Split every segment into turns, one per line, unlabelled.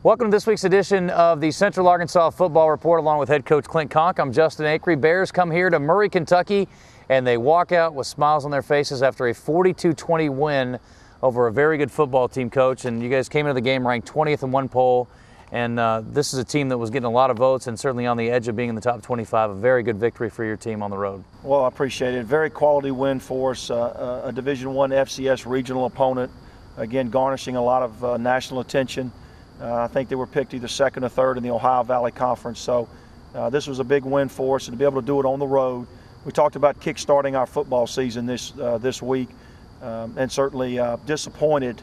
Welcome to this week's edition of the Central Arkansas Football Report along with head coach Clint Conk. I'm Justin Acree. Bears come here to Murray, Kentucky, and they walk out with smiles on their faces after a 42-20 win over a very good football team, coach. And you guys came into the game ranked 20th in one poll, and this is a team that was getting a lot of votes and certainly on the edge of being in the top 25. A very good victory for your team on the road.
Well, I appreciate it. Very quality win for us. A Division I FCS regional opponent, again garnishing a lot of national attention. I think they were picked either second or third in the Ohio Valley Conference. So this was a big win for us, and to be able to do it on the road. We talked about kickstarting our football season this week, and certainly disappointed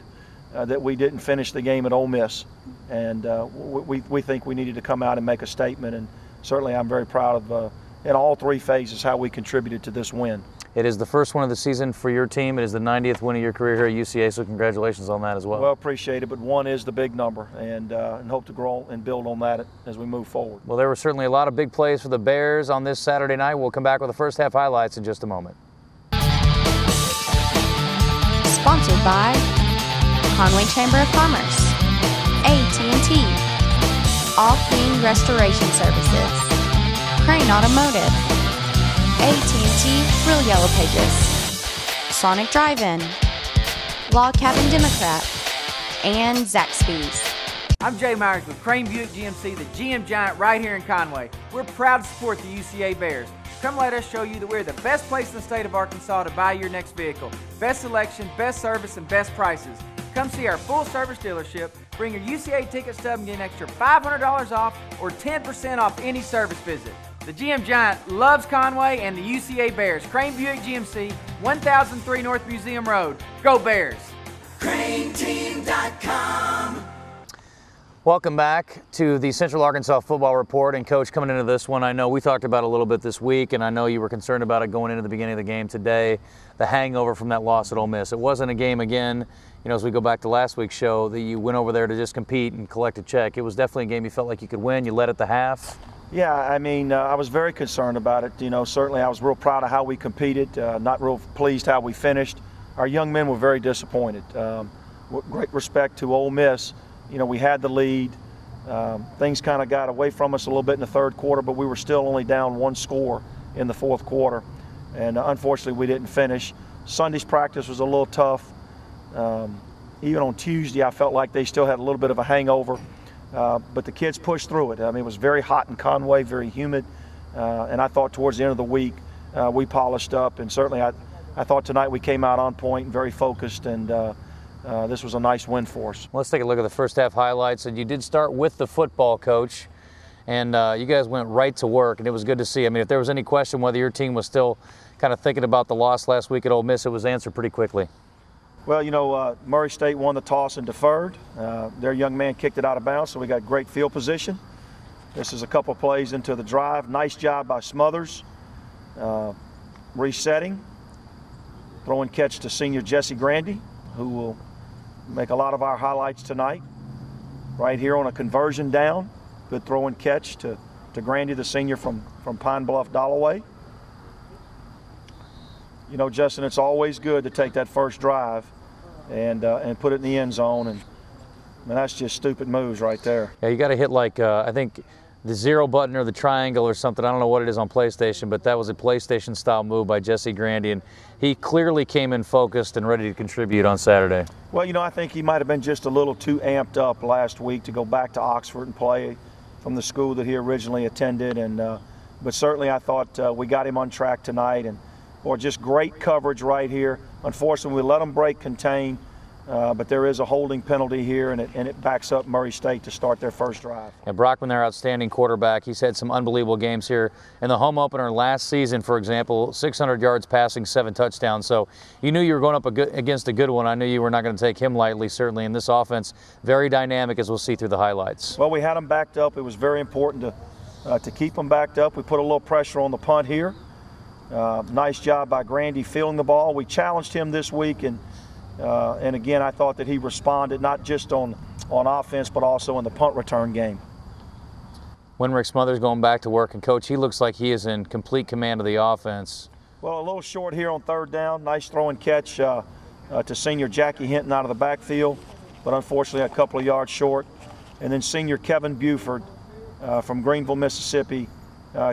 that we didn't finish the game at Ole Miss. And we think we needed to come out and make a statement, and certainly I'm very proud of, in all three phases, how we contributed to this win.
It is the first one of the season for your team. It is the 90th win of your career here at UCA, so congratulations on that as well.
Well, appreciate it, but one is the big number, and hope to grow and build on that as we move forward.
Well, there were certainly a lot of big plays for the Bears on this Saturday night. We'll come back with the first half highlights in just a moment.
Sponsored by Conway Chamber of Commerce, AT&T, All Clean Restoration Services, Crane Automotive, AT&T Real Yellow Pages, Sonic Drive-In, Log Cabin Democrat, and Zaxby's.
I'm Jay Myers with Crane Buick GMC, the GM Giant right here in Conway. We're proud to support the UCA Bears. Come let us show you that we're the best place in the state of Arkansas to buy your next vehicle. Best selection, best service, and best prices. Come see our full-service dealership, bring your UCA ticket stub and get an extra $500 off or 10% off any service visit. The GM Giant loves Conway and the UCA Bears. Crane Buick GMC, 1003 North Museum Road. Go Bears!
CraneTeam.com.
Welcome back to the Central Arkansas Football Report. And, Coach, coming into this one, I know we talked about it a little bit this week, and I know you were concerned about it going into the beginning of the game today, the hangover from that loss at Ole Miss. It wasn't a game, again, you know, as we go back to last week's show, that you went over there to just compete and collect a check. It was definitely a game you felt like you could win. You led at the half.
Yeah, I mean, I was very concerned about it. You know, certainly I was real proud of how we competed, not real pleased how we finished. Our young men were very disappointed. With great respect to Ole Miss, you know, we had the lead. Things kind of got away from us a little bit in the third quarter, but we were still only down one score in the fourth quarter. And unfortunately, we didn't finish. Sunday's practice was a little tough. Even on Tuesday, I felt like they still had a little bit of a hangover. But the kids pushed through it. I mean, it was very hot in Conway, very humid. And I thought towards the end of the week, we polished up. And certainly I thought tonight we came out on point and very focused. And this was a nice win for us.
Let's take a look at the first half highlights. And you did start with the football coach. And you guys went right to work. And it was good to see. I mean, if there was any question whether your team was still kind of thinking about the loss last week at Ole Miss, it was answered pretty quickly.
Well, you know, Murray State won the toss and deferred. Their young man kicked it out of bounds, so we got great field position. This is a couple plays into the drive. Nice job by Smothers. Resetting. Throw and catch to senior Jesse Grandy, who will make a lot of our highlights tonight. Right here on a conversion down. Good throw and catch to Grandy, the senior from Pine Bluff, Dalloway. You know, Justin, it's always good to take that first drive and put it in the end zone. And I mean, that's just stupid moves right there.
Yeah, you got to hit like, I think the 0 button or the triangle or something. I don't know what it is on PlayStation, but that was a PlayStation style move by Jesse Grandy. And he clearly came in focused and ready to contribute on Saturday.
Well, you know, I think he might have been just a little too amped up last week to go back to Oxford and play from the school that he originally attended. And but certainly I thought we got him on track tonight. And or just great coverage right here. Unfortunately, we let them break contain, but there is a holding penalty here, and it backs up Murray State to start their first drive.
And Brockman, their outstanding quarterback, he's had some unbelievable games here. In the home opener last season, for example, 600 yards passing, 7 touchdowns. So you knew you were going up against a good one. I knew you were not going to take him lightly, certainly. In this offense, very dynamic, as we'll see through the highlights.
Well, we had them backed up. It was very important to keep them backed up. We put a little pressure on the punt here. Nice job by Grandy fielding the ball. We challenged him this week, and again, I thought that he responded not just on offense, but also in the punt return game.
Winrick Smothers going back to work, and Coach, he looks like he is in complete command of the offense.
Well, a little short here on third down. Nice throw and catch to senior Jackie Hinton out of the backfield, but unfortunately a couple of yards short. And then senior Kevin Buford from Greenville, Mississippi,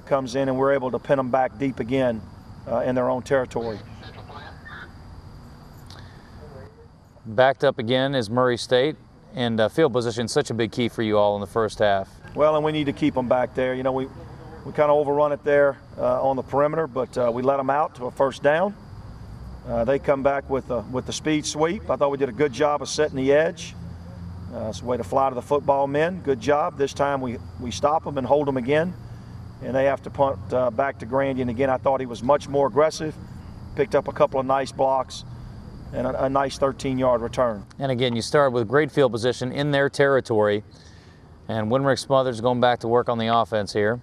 comes in, and we're able to pin them back deep again in their own territory.
Backed up again is Murray State, and field position is such a big key for you all in the first half.
Well, and we need to keep them back there. You know, we kind of overrun it there on the perimeter, but we let them out to a first down. They come back with the speed sweep. I thought we did a good job of setting the edge. It's a way to fly to the football men. Good job. This time we stop them and hold them again, and they have to punt back to Grandy. And again, I thought he was much more aggressive, picked up a couple of nice blocks, and a nice 13-yard return.
And again, you start with great field position in their territory, and Winrick Smothers going back to work on the offense here.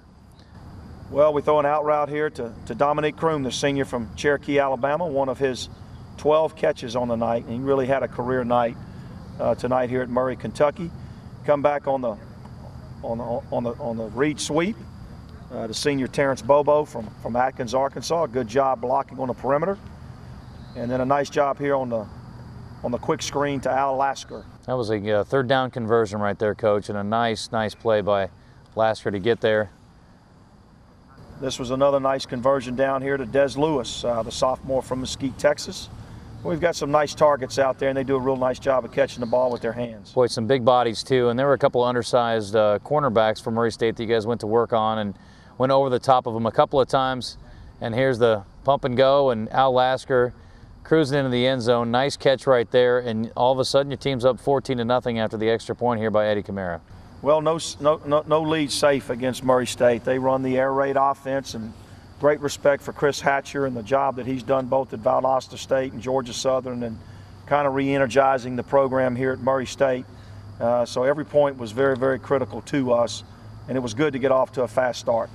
Well, we throw an out route here to Dominique Kroom, the senior from Cherokee, Alabama, one of his 12 catches on the night, and he really had a career night tonight here at Murray, Kentucky. Come back on the read sweep. The senior Terrence Bobo from Atkins, Arkansas, a good job blocking on the perimeter. And then a nice job here on the quick screen to Al Lasker.
That was a third down conversion right there, Coach, and a nice play by Lasker to get there.
This was another nice conversion down here to Dez Lewis, the sophomore from Mesquite, Texas. We've got some nice targets out there, and they do a real nice job of catching the ball with their hands.
Boy, some big bodies too, and there were a couple of undersized cornerbacks from Murray State that you guys went to work on and went over the top of them a couple of times. And here's the pump and go, and Al Lasker cruising into the end zone. Nice catch right there, and all of a sudden your team's up 14-0 after the extra point here by Eddie Camara.
Well, no lead safe against Murray State. They run the air raid offense, and great respect for Chris Hatcher and the job that he's done both at Valdosta State and Georgia Southern, and kind of re-energizing the program here at Murray State. So every point was very, very critical to us, and it was good to get off to a fast start.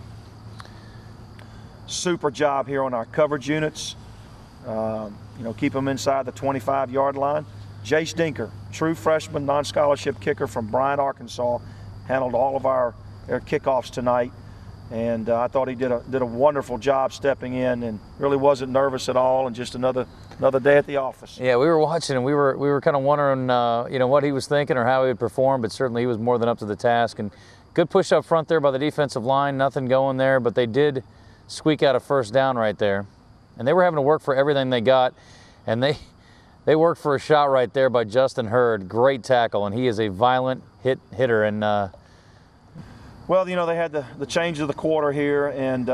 Super job here on our coverage units. You know, keep them inside the 25-yard line. Jace Dinker, true freshman, non-scholarship kicker from Bryant, Arkansas, handled all of our kickoffs tonight, and I thought he did a wonderful job stepping in, and really wasn't nervous at all, and just another day at the office.
Yeah, we were watching, and we were kind of wondering, you know, what he was thinking or how he would perform, but certainly he was more than up to the task. And good push up front there by the defensive line, nothing going there, but they did squeak out a first down right there. And they were having to work for everything they got, and they worked for a shot right there by Justin Hurd. Great tackle, and he is a violent hitter. And
well, you know, they had the change of the quarter here, and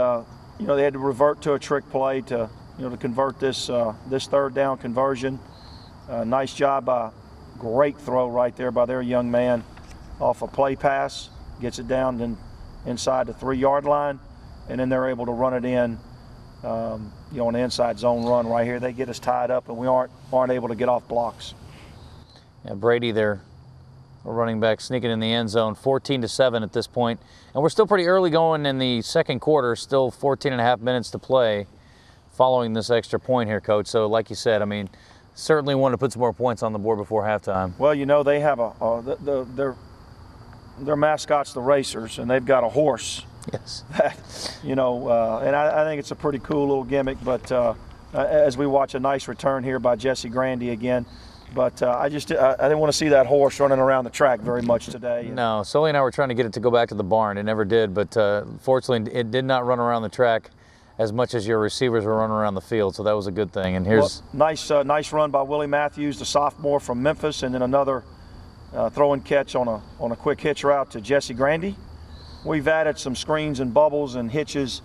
you know, they had to revert to a trick play to convert this third down conversion. Nice job, great throw right there by their young man off a play pass, gets it down then inside the 3-yard line, and then they're able to run it in. You know, an inside zone run right here. They get us tied up, and we aren't able to get off blocks.
Yeah, Brady there, a running back, sneaking in the end zone, 14-7 at this point. And we're still pretty early going in the second quarter, still 14.5 minutes to play following this extra point here, Coach. So like you said, I mean, certainly wanted to put some more points on the board before halftime.
Well, you know, they have their mascot's the Racers, and they've got a horse.
Yes.
You know, and I think it's a pretty cool little gimmick, but as we watch a nice return here by Jesse Grandy again, but I didn't want to see that horse running around the track very much today.
No, Sully and I were trying to get it to go back to the barn. It never did, but fortunately it did not run around the track as much as your receivers were running around the field, so that was a good thing. And here's
nice run by Willie Matthews, the sophomore from Memphis, and then another throw and catch on a quick hitch route to Jesse Grandy. We've added some screens and bubbles and hitches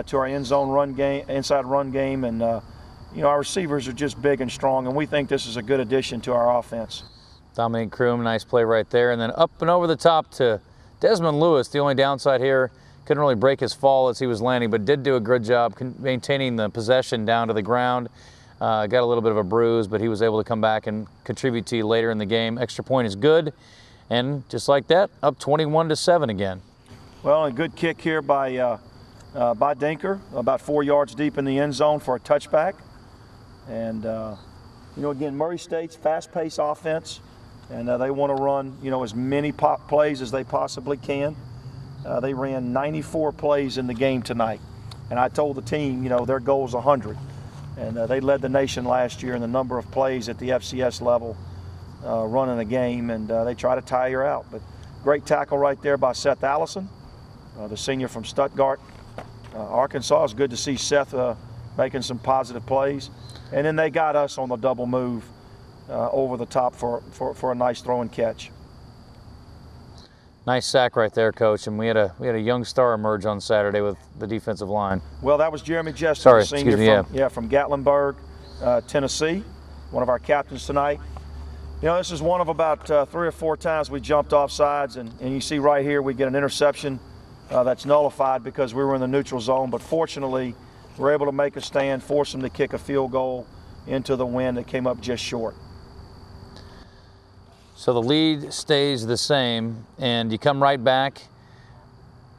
to our inside run game, and you know, our receivers are just big and strong, and we think this is a good addition to our offense.
Dominique Kroom, nice play right there, and then up and over the top to Desmond Lewis. The only downside here, couldn't really break his fall as he was landing, but did do a good job maintaining the possession down to the ground. Got a little bit of a bruise, but he was able to come back and contribute to you later in the game. Extra point is good, and just like that, up 21-7 again.
Well, a good kick here by Dinker, about 4 yards deep in the end zone for a touchback. And, you know, again, Murray State's fast-paced offense, and they want to run, you know, as many plays as they possibly can. They ran 94 plays in the game tonight. And I told the team, you know, their goal is 100. And they led the nation last year in the number of plays at the FCS level running a game, and they try to tire you out. But Great tackle right there by Seth Allison, the senior from Stuttgart, Arkansas. It's good to see Seth making some positive plays. And then they got us on the double move over the top for a nice throw and catch.
Nice sack right there, Coach. And we had a young star emerge on Saturday with the defensive line.
Well, that was Jeremy Jester,
Sorry,
the senior
excuse me,
from Gatlinburg, Tennessee, one of our captains tonight. You know, this is one of about 3 or 4 times we jumped off sides, and you see right here we get an interception that's nullified because we were in the neutral zone, but fortunately we're able to make a stand, force them to kick a field goal into the wind that came up just short.
So the lead stays the same, and you come right back,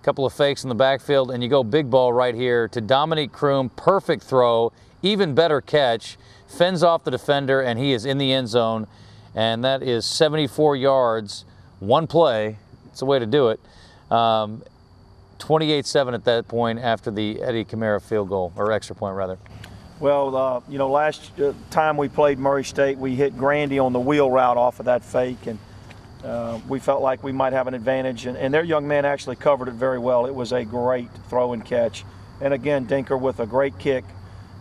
a couple of fakes in the backfield, and you go big ball right here to Dominique Kroom. Perfect throw, even better catch, fends off the defender, and he is in the end zone. And that is 74 yards, one play. It's a way to do it. 28-7 at that point after the Eddie Camara field goal, or extra point rather.
Well, you know, last time we played Murray State, we hit Grandy on the wheel route off of that fake, and we felt like we might have an advantage, and their young man actually covered it very well. It was a great throw and catch. And again, Dinker with a great kick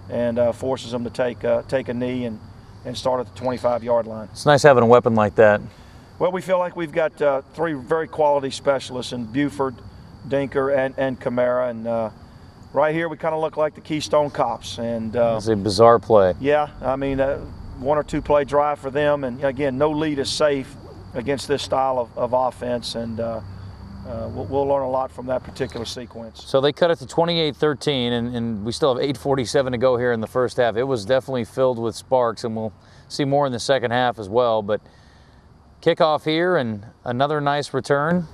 and forces them to take a knee and start at the 25-yard line.
It's nice having a weapon like that.
Well, we feel like we've got 3 very quality specialists in Buford, Dinker, and Camara, and right here we kind of look like the Keystone Cops. And
it's a bizarre play.
Yeah, I mean, 1 or 2 play drive for them, and again, no lead is safe against this style of offense, and we'll learn a lot from that particular sequence.
So they cut it to 28-13, and we still have 8:47 to go here in the first half. It was definitely filled with sparks, and we'll see more in the second half as well. But kickoff here and another nice return.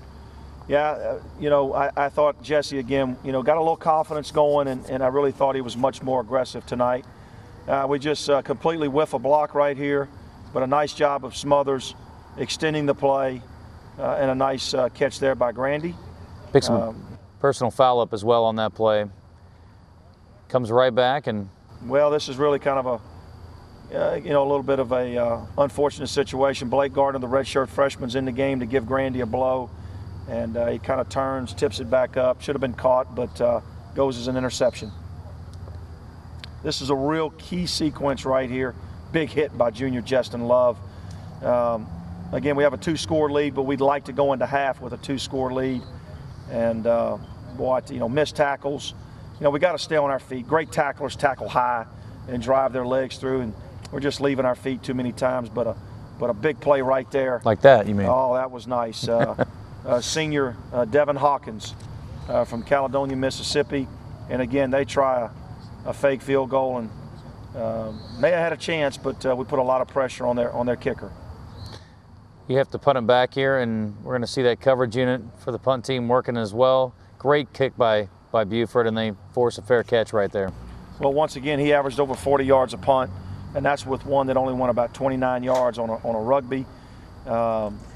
Yeah, you know, I thought Jesse, again, you know, got a little confidence going, and I really thought he was much more aggressive tonight. We just completely whiff a block right here, but a nice job of Smothers extending the play, and a nice catch there by Grandy.
Picks some personal foul up as well on that play. Comes right back, and
well, this is really kind of a, you know, a little bit of a unfortunate situation. Blake Gardner, the redshirt freshman's in the game to give Grandy a blow. And he kind of turns, tips it back up. Should have been caught, but goes as an interception. This is a real key sequence right here. Big hit by junior Justin Love. Again, we have a 2-score lead, but we'd like to go into half with a 2-score lead. And you know, missed tackles. You know, we got to stay on our feet. Great tacklers tackle high and drive their legs through, and we're just leaving our feet too many times. But a big play right there.
Like that, you mean?
Oh, that was nice. Senior Devin Hawkins from Caledonia, Mississippi, and again they try a fake field goal, and may have had a chance, but we put a lot of pressure on their kicker.
You have to punt him back here, and we're going to see that coverage unit for the punt team working as well. Great kick by Buford, and they force a fair catch right there.
Well, once again, he averaged over 40 yards a punt, and that's with one that only went about 29 yards on a rugby.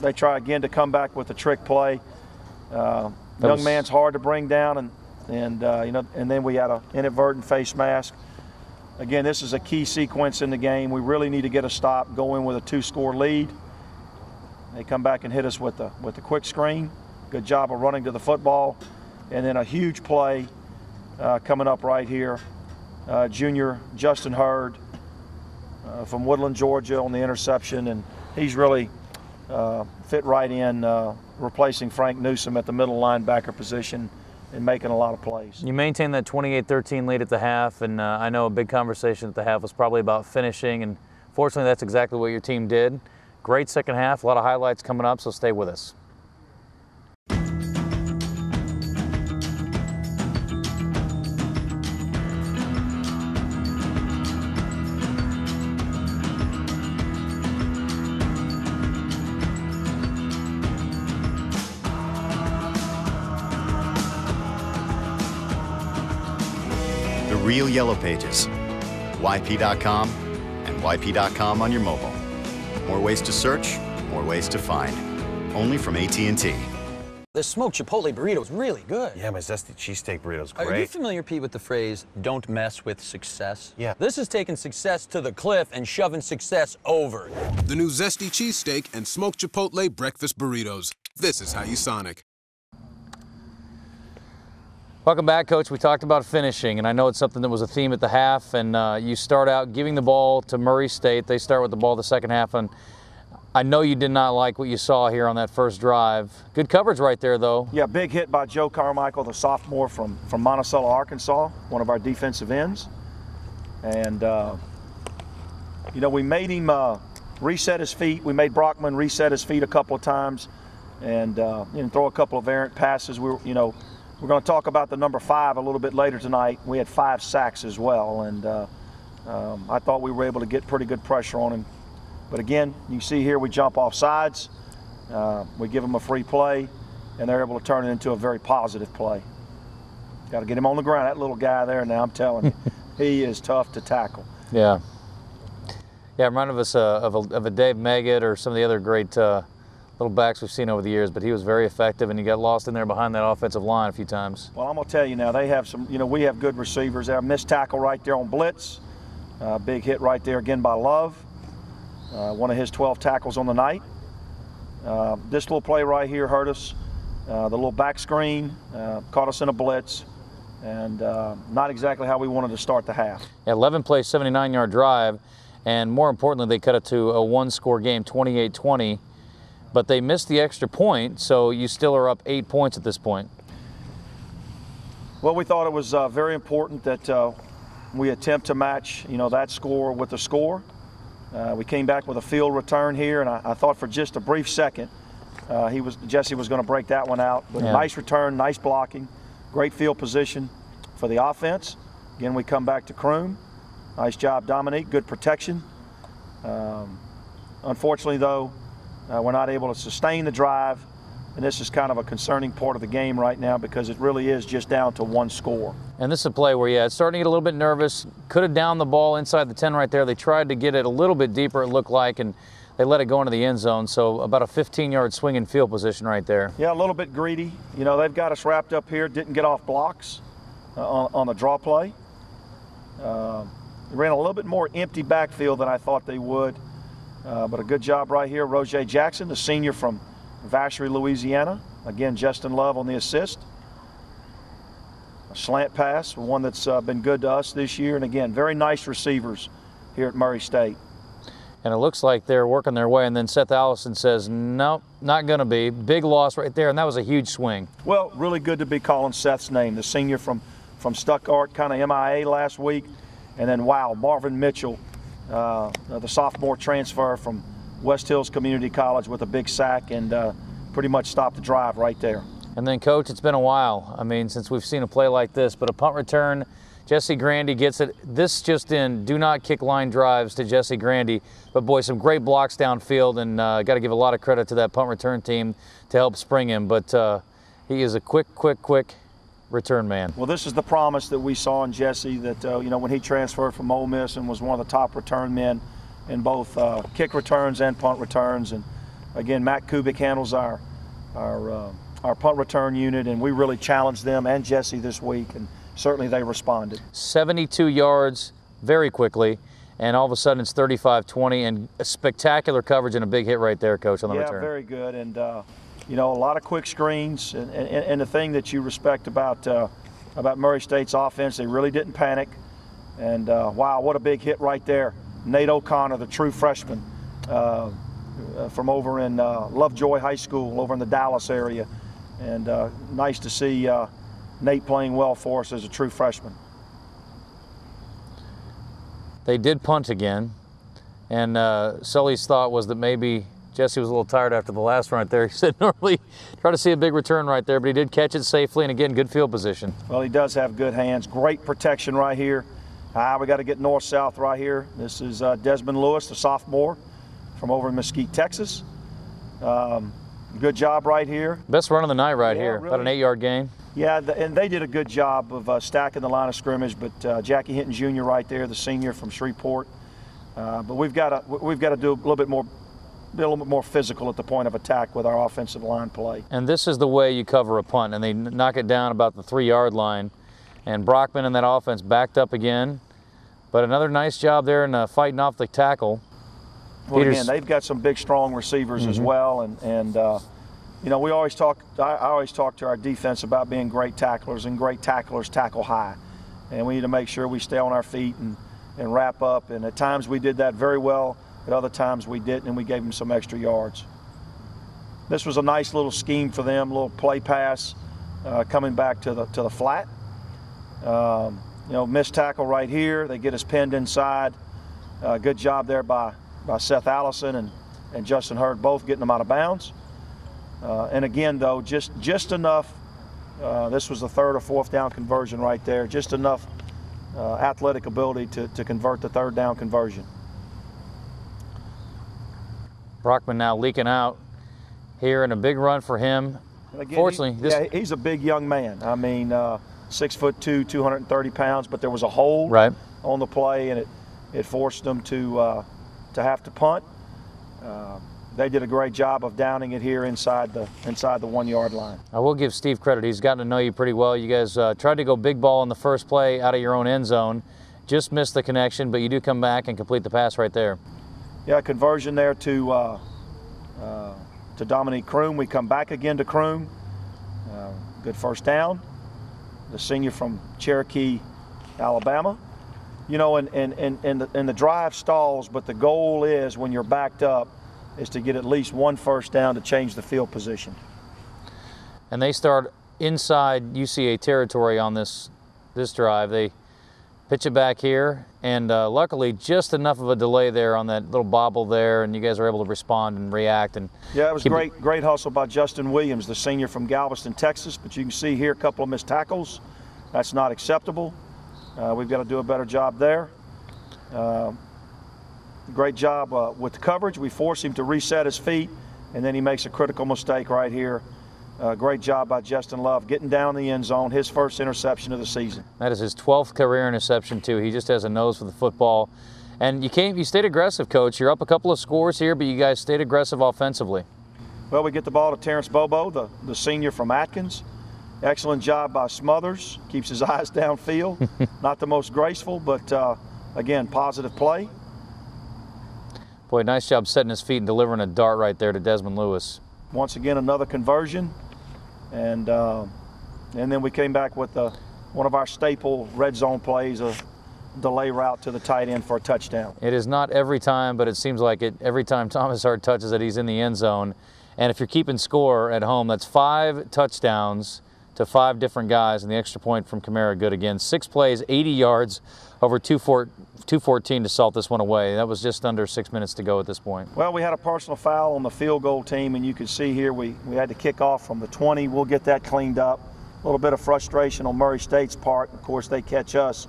They try again to come back with a trick play. Young man's hard to bring down, and you know, and then we had an inadvertent face mask. Again, this is a key sequence in the game. We really need to get a stop, go in with a 2-score lead. They come back and hit us with the quick screen. Good job of running to the football, and then a huge play coming up right here. Junior Justin Hurd from Woodland, Georgia, on the interception, and he's really fit right in, replacing Frank Newsom at the middle linebacker position and making a lot of plays.
You maintain that 28-13 lead at the half, and I know a big conversation at the half was probably about finishing, and fortunately that's exactly what your team did. Great second half, a lot of highlights coming up, so stay with us.
Real Yellow Pages, YP.com, and YP.com on your mobile. More ways to search, more ways to find. Only from AT&T.
The smoked Chipotle burrito is really good.
Yeah, my zesty cheesesteak burrito's great.
Are you familiar, Pete, with the phrase, don't mess with success?
Yeah.
This is taking success to the cliff and shoving success over.
The new zesty cheesesteak and smoked Chipotle breakfast burritos. This is how you Sonic.
Welcome back, Coach. We talked about finishing, and I know it's something that was a theme at the half, and you start out giving the ball to Murray State. They start with the ball the second half, and I know you did not like what you saw here on that first drive. Good coverage right there, though.
Yeah, big hit by Joe Carmichael, the sophomore from Monticello, Arkansas, one of our defensive ends. And, you know, we made him reset his feet. We made Brockman reset his feet a couple of times and throw a couple of errant passes. We're going to talk about the number 5 a little bit later tonight. We had 5 sacks as well, and I thought we were able to get pretty good pressure on him. But again, you see here we jump off sides, we give him a free play, and they're able to turn it into a very positive play. Got to get him on the ground. That little guy there now, I'm telling you, he is tough to tackle.
Yeah. Yeah, reminded us of a Dave Meggett or some of the other great little backs we've seen over the years, but he was very effective, and he got lost in there behind that offensive line a few times.
Well, I'm going to tell you now, they have some, we have good receivers there. Missed tackle right there on blitz. Big hit right there again by Love. One of his 12 tackles on the night. This little play right here hurt us. The little back screen caught us in a blitz, and not exactly how we wanted to start the half.
11-play, 79-yard drive, and more importantly, they cut it to a one-score game, 28-20. But they missed the extra point, so you still are up 8 points at this point.
Well, we thought it was very important that we attempt to match, that score with the score. We came back with a field return here, and I thought for just a brief second Jesse was going to break that one out. But a nice return, nice blocking, great field position for the offense. Again, we come back to Kroom. Nice job, Dominique. Good protection. Unfortunately, though, we're not able to sustain the drive, and this is kind of a concerning part of the game right now because it really is just down to one score.
And this is a play where, it's starting to get a little bit nervous. Could have downed the ball inside the 10 right there. They tried to get it a little bit deeper, it looked like, and they let it go into the end zone. So about a 15-yard swing in field position right there.
Yeah, a little bit greedy. They've got us wrapped up here. Didn't get off blocks on the draw play. They ran a little bit more empty backfield than I thought they would. But a good job right here. Roger Jackson, the senior from Vacherie, Louisiana. Again, Justin Love on the assist. A slant pass, one that's been good to us this year. And again, very nice receivers here at Murray State.
And it looks like they're working their way. And then Seth Allison says, nope, not going to be. Big loss right there. And that was a huge swing.
Well, really good to be calling Seth's name. The senior from Stuttgart, kind of MIA last week. And then, wow, Marvin Mitchell, the sophomore transfer from West Hills Community College with a big sack and pretty much stopped the drive right there.
And then, Coach, it's been a while, since we've seen a play like this, but a punt return, Jesse Grandy gets it. This just in, do not kick line drives to Jesse Grandy, but boy, some great blocks downfield, and got to give a lot of credit to that punt return team to help spring him, but he is a quick return man.
Well, this is the promise that we saw in Jesse that, when he transferred from Ole Miss and was one of the top return men in both kick returns and punt returns. And again, Matt Kubik handles our punt return unit, and we really challenged them and Jesse this week, and certainly they responded.
72 yards very quickly, and all of a sudden it's 35-20, and a spectacular coverage and a big hit right there, Coach, on the return.
Yeah, very good. And a lot of quick screens, and the thing that you respect about Murray State's offense, they really didn't panic. And wow, what a big hit right there. Nate O'Connor, the true freshman from over in Lovejoy High School over in the Dallas area. And nice to see Nate playing well for us as a true freshman.
They did punt again, and Sully's thought was that maybe Jesse was a little tired after the last one right there. He said normally try to see a big return right there, but he did catch it safely, and again, good field position.
Well, he does have good hands. Great protection right here. We got to get north-south right here. This is Desmond Lewis, the sophomore from over in Mesquite, Texas. Good job right here.
Best run of the night right here,
really. About
an 8-yard gain.
Yeah, and they did a good job of stacking the line of scrimmage, but Jackie Hinton Jr. right there, the senior from Shreveport. But we've got to do a little bit more physical at the point of attack with our offensive line play.
And this is the way you cover a punt, and they knock it down about the 3-yard line. And Brockman and that offense backed up again. But another nice job there in fighting off the tackle.
Well, again, they've got some big, strong receivers as well, and You know, I always talk to our defense about being great tacklers, and great tacklers tackle high. And we need to make sure we stay on our feet and wrap up. And at times we did that very well. At other times we didn't, and we gave them some extra yards. This was a nice little scheme for them, a little play pass coming back to the flat. You know, missed tackle right here. They get us pinned inside. Good job there by Seth Allison and Justin Hurd, both getting them out of bounds. And again, though, just enough. This was the third or fourth down conversion right there. Just enough athletic ability to convert the third down conversion.
Brockman now leaking out here, and a big run for him.
Again,
Fortunately,
he's a big young man. I mean, 6'2", 230 pounds, but there was a hold
right
on the play, and it forced them to have to punt. They did a great job of downing it here inside the 1 yard line.
I will give Steve credit. He's gotten to know you pretty well. You guys tried to go big ball in the first play out of your own end zone. Just missed the connection, but you do come back and complete the pass right there.
Yeah, conversion there to Dominique Kroom. We come back again to Kroom. Good first down. The senior from Cherokee, Alabama. You know, and the drive stalls, but the goal is, when you're backed up, is to get at least one first down to change the field position.
And they start inside UCA territory on this drive. They pitch it back here, and luckily just enough of a delay there on that little bobble there, and you guys are able to respond and react. And
yeah, it was great hustle by Justin Williams, the senior from Galveston, Texas. But you can see here a couple of missed tackles. That's not acceptable. We've got to do a better job there. Great job with the coverage. We force him to reset his feet, and then he makes a critical mistake right here. Great job by Justin Love getting down the end zone, his first interception of the season.
That is his 12th career interception, too. He just has a nose for the football. And you stayed aggressive, Coach. You're up a couple of scores here, but you guys stayed aggressive offensively.
Well, we get the ball to Terrence Bobo, the senior from Atkins. Excellent job by Smothers. Keeps his eyes downfield. Not the most graceful, but again, positive play.
Boy, nice job setting his feet and delivering a dart right there to Desmond Lewis.
Once again, another conversion. And then we came back with one of our staple red zone plays, a delay route to the tight end for a touchdown.
It is not every time, but it seems like it every time Thomas Hart touches it, he's in the end zone. And if you're keeping score at home, that's 5 touchdowns to 5 different guys, and the extra point from Kamara good again. 6 plays, 80 yards, over 214 to salt this one away. That was just under 6 minutes to go at this point.
Well, we had a personal foul on the field goal team, and you can see here we had to kick off from the 20. We'll get that cleaned up. A little bit of frustration on Murray State's part. Of course, they catch us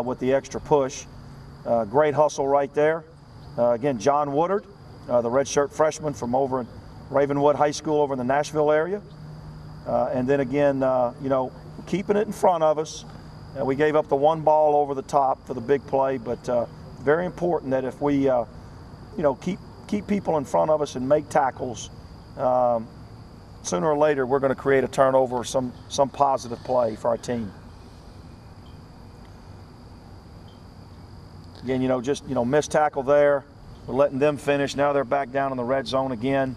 with the extra push. Great hustle right there. Again, John Woodard, the redshirt freshman from over in Ravenwood High School over in the Nashville area. And then again, you know, keeping it in front of us. We gave up the one ball over the top for the big play, but very important that if we, you know, keep people in front of us and make tackles, sooner or later we're going to create a turnover or some positive play for our team. Again, you know, just missed tackle there. We're letting them finish. Now they're back down in the red zone again.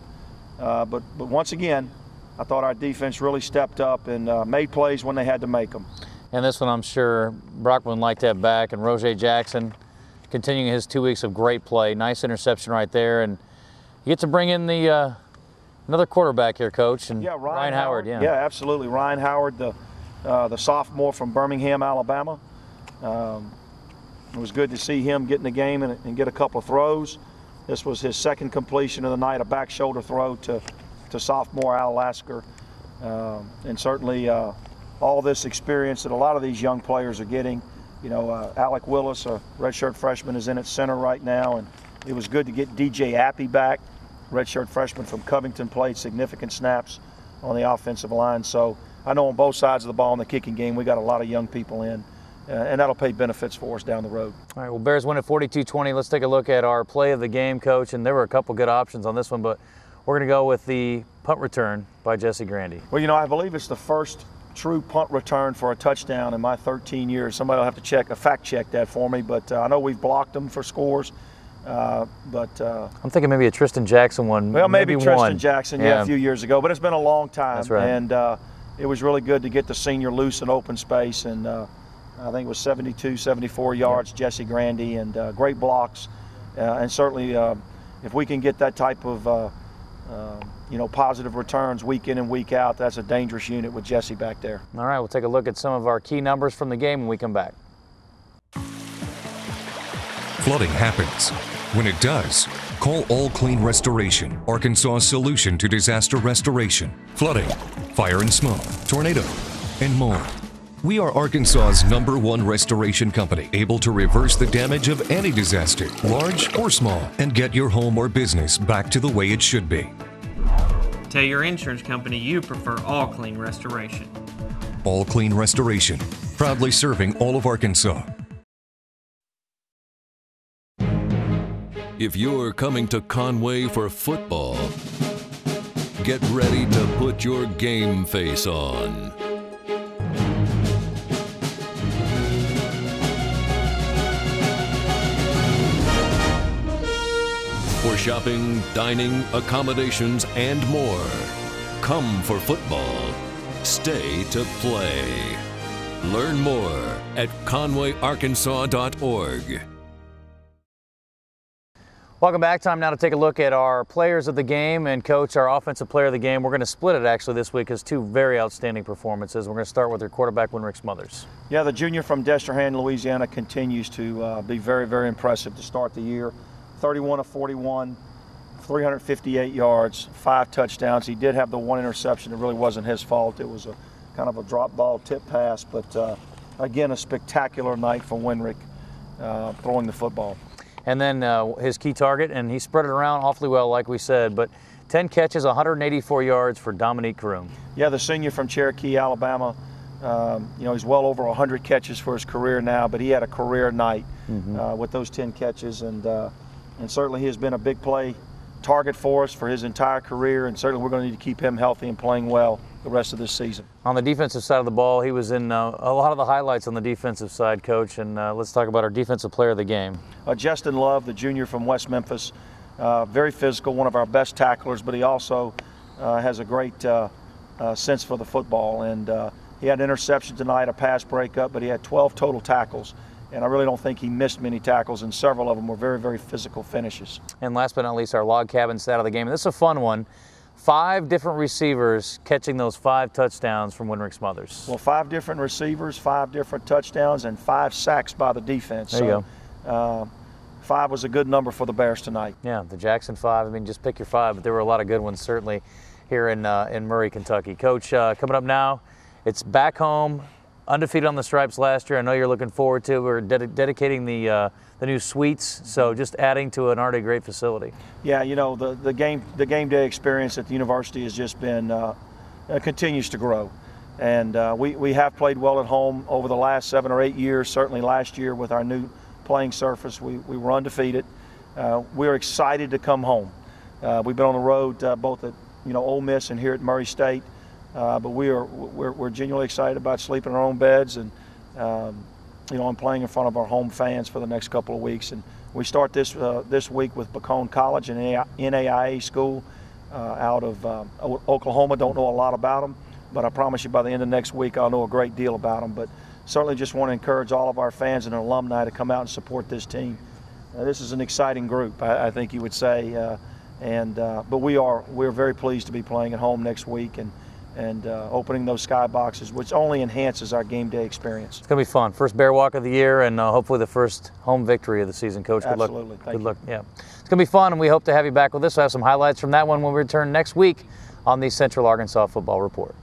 But once again, I thought our defense really stepped up and made plays when they had to make them.
And this one, I'm sure Brockman liked that back, and Roger Jackson continuing his 2 weeks of great play. Nice interception right there, and you get to bring in the another quarterback here, Coach, and
yeah,
Ryan Howard. Yeah,
absolutely. Ryan Howard, the sophomore from Birmingham, Alabama. It was good to see him get in the game and get a couple of throws. This was his second completion of the night, a back shoulder throw to sophomore Al Lasker, and certainly all this experience that a lot of these young players are getting. You know, Alec Willis, a redshirt freshman, is in at center right now, and it was good to get DJ Appy back. Redshirt freshman from Covington played significant snaps on the offensive line. So I know on both sides of the ball in the kicking game, we got a lot of young people in, and that'll pay benefits for us down the road. All
right, well, Bears win at 42-20. Let's take a look at our play of the game, Coach, and there were a couple good options on this one, but we're going to go with the punt return by Jesse Grandy.
Well, you know, I believe it's the first true punt return for a touchdown in my 13 years. Somebody will have to fact check that for me, but I know we've blocked them for scores.
I'm thinking maybe a Tristan Jackson one.
Well, maybe Tristan
one.
Jackson, yeah, a few years ago. But it's been a long time.
That's right.
And it was really good to get the senior loose in open space. And I think it was 72, 74 yards, Jesse Grandy, and great blocks. And certainly if we can get that type of positive returns week in and week out, that's a dangerous unit with Jesse back there.
All right, we'll take a look at some of our key numbers from the game when we come back.
Flooding happens. When it does, call All Clean Restoration, Arkansas's solution to disaster restoration, flooding, fire and smoke, tornado, and more. We are Arkansas's #1 restoration company, able to reverse the damage of any disaster, large or small, and get your home or business back to the way it should be.
Tell your insurance company you prefer All Clean Restoration.
All Clean Restoration, proudly serving all of Arkansas.
If you're coming to Conway for football, get ready to put your game face on. For shopping, dining, accommodations, and more, come for football. Stay to play. Learn more at conwayarkansas.org.
Welcome back. Time now to take a look at our players of the game. And Coach, our offensive player of the game, we're going to split it actually this week as two very outstanding performances. We're going to start with your quarterback, Winrick Smothers.
Yeah, the junior from Destrehan, Louisiana, continues to be very, very impressive to start the year. 31 of 41, 358 yards, 5 touchdowns. He did have the one interception. It really wasn't his fault. It was a kind of a drop ball tip pass. But, again, a spectacular night for Winrick throwing the football.
And then his key target, and he spread it around awfully well, like we said, but 10 catches, 184 yards for Dominique Caroom.
Yeah, the senior from Cherokee, Alabama. He's well over 100 catches for his career now, but he had a career night with those 10 catches, and certainly he has been a big play target for us for his entire career, and certainly we're going to need to keep him healthy and playing well the rest of this season.
On the defensive side of the ball, he was in a lot of the highlights on the defensive side, Coach, and let's talk about our defensive player of the game.
Justin Love, the junior from West Memphis, very physical, one of our best tacklers, but he also has a great sense for the football, and he had an interception tonight, a pass breakup, but he had 12 total tackles. And I really don't think he missed many tackles, and several of them were very, very physical finishes.
And last but not least, our log cabin stat of the game. And this is a fun one. 5 different receivers catching those 5 touchdowns from Winrick Smothers.
Well, 5 different receivers, 5 different touchdowns, and 5 sacks by the defense.
There you
go. 5 was a good number for the Bears tonight.
Yeah, the Jackson 5. I mean, just pick your 5, but there were a lot of good ones certainly here in Murray, Kentucky. Coach, coming up now, it's back home. Undefeated on the stripes last year. I know you're looking forward to. We're dedicating the new suites, so just adding to an already great facility.
Yeah, the game day experience at the university has just been continues to grow, and we have played well at home over the last 7 or 8 years. Certainly last year with our new playing surface, we were undefeated. We're excited to come home. We've been on the road both at Ole Miss and here at Murray State. But we're genuinely excited about sleeping in our own beds and and playing in front of our home fans for the next couple of weeks. And we start this week with Bacone College, an NAIA school out of Oklahoma. Don't know a lot about them, but I promise you by the end of next week I'll know a great deal about them. But certainly just want to encourage all of our fans and alumni to come out and support this team. This is an exciting group, I think you would say, but we're very pleased to be playing at home next week and opening those skyboxes, which only enhances our game day experience.
It's going to be fun. First Bear Walk of the year, and hopefully the first home victory of the season, Coach. Good luck.
Absolutely.
Good luck. Yeah, it's going to be fun, and we hope to have you back with us. We'll have some highlights from that one when we return next week on the Central Arkansas Football Report.